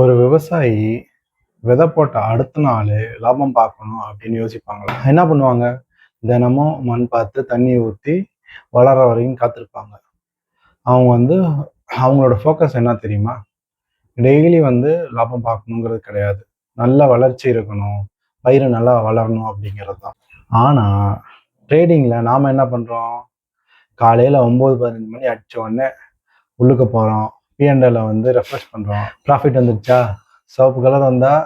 ஒரு விவசாயி விதை போட்ட அடுத்த நாள் லாபம் பார்க்கணும் அப்படின்னு யோசிப்பாங்களா? என்ன பண்ணுவாங்க? தினமும் மண் பார்த்து தண்ணி ஊற்றி வளர வரைக்கும் காத்திருப்பாங்க. அவங்க வந்து அவங்களோட ஃபோக்கஸ் என்ன தெரியுமா? டெய்லி லாபம் பார்க்கணுங்கிறது கிடையாது. நல்ல வளர்ச்சி இருக்கணும், பயிர் நல்லா வளரணும் அப்படிங்கிறது தான். ஆனால் ட்ரேடிங்கில் நாம் என்ன பண்ணுறோம்? காலையில் 9-15 மணி அடித்த உடனே உள்ளுக்க போகிறோம். பிஎன்எல்ல ரெஃப்ரெஷ் பண்ணுறோம். ப்ராஃபிட் வந்துடுச்சா? சிவப்பு கலர் வந்தால்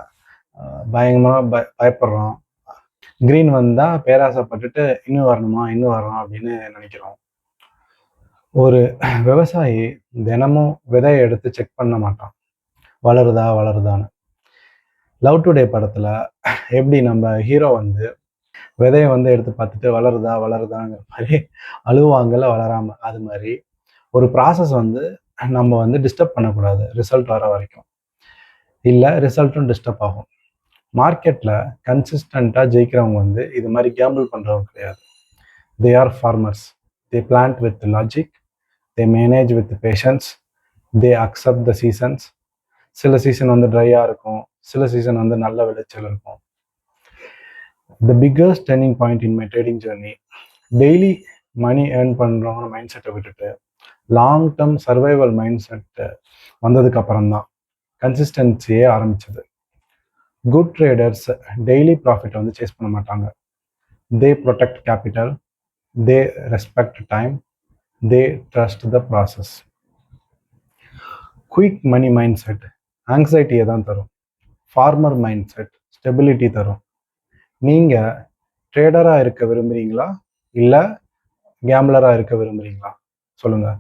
பயங்கரமாக பயப்படுறோம். க்ரீன் வந்தால் பேராசைப்பட்டுட்டு இன்னும் வரணுமா இன்னும் வரணும் அப்படின்னு நினைக்கிறோம். ஒரு விவசாயி தினமும் விதையை எடுத்து செக் பண்ண மாட்டான், வளருதான்னு. லவ் டுடே படத்தில் எப்படி நம்ம ஹீரோ விதையை எடுத்து பார்த்துட்டு வளருதாங்கிற மாதிரி அழுவாங்கல்ல வளராமல், அது மாதிரி ஒரு ப்ராசஸ் நம்ம டிஸ்டர்ப் பண்ணக்கூடாது ரிசல்ட் வர வரைக்கும். இல்லை ரிசல்ட்டும் டிஸ்டர்ப் ஆகும். மார்க்கெட்டில் கன்சிஸ்டண்ட்டாக ஜெயிக்கிறவங்க இது மாதிரி கேம்பிள் பண்ணுறவங்க கிடையாது. They are farmers. They plant with logic, they manage with patience, they accept the seasons. சில சீசன் ட்ரையாக இருக்கும், சில சீசன் நல்ல விளைச்சல் இருக்கும். The biggest turning point in my trading journey, daily money earn பண்ணுறவங்க மைண்ட் செட்டை விட்டுட்டு long term survival mindset வந்ததுக்கு அப்புறம் தான் கன்சிஸ்டன்சியே ஆரம்பிச்சது. Good traders daily profit chase பண்ண மாட்டாங்க. They protect capital, they respect time, they trust the process. Quick money mind set ஆங்ஸைட்டியை தான் தரும். ஃபார்மர் மைண்ட் செட் ஸ்டெபிலிட்டி தரும். நீங்கள் ட்ரேடராக இருக்க விரும்புகிறீங்களா இல்லை கேம்லராக இருக்க விரும்புகிறீங்களா? சொல்லுங்கள்.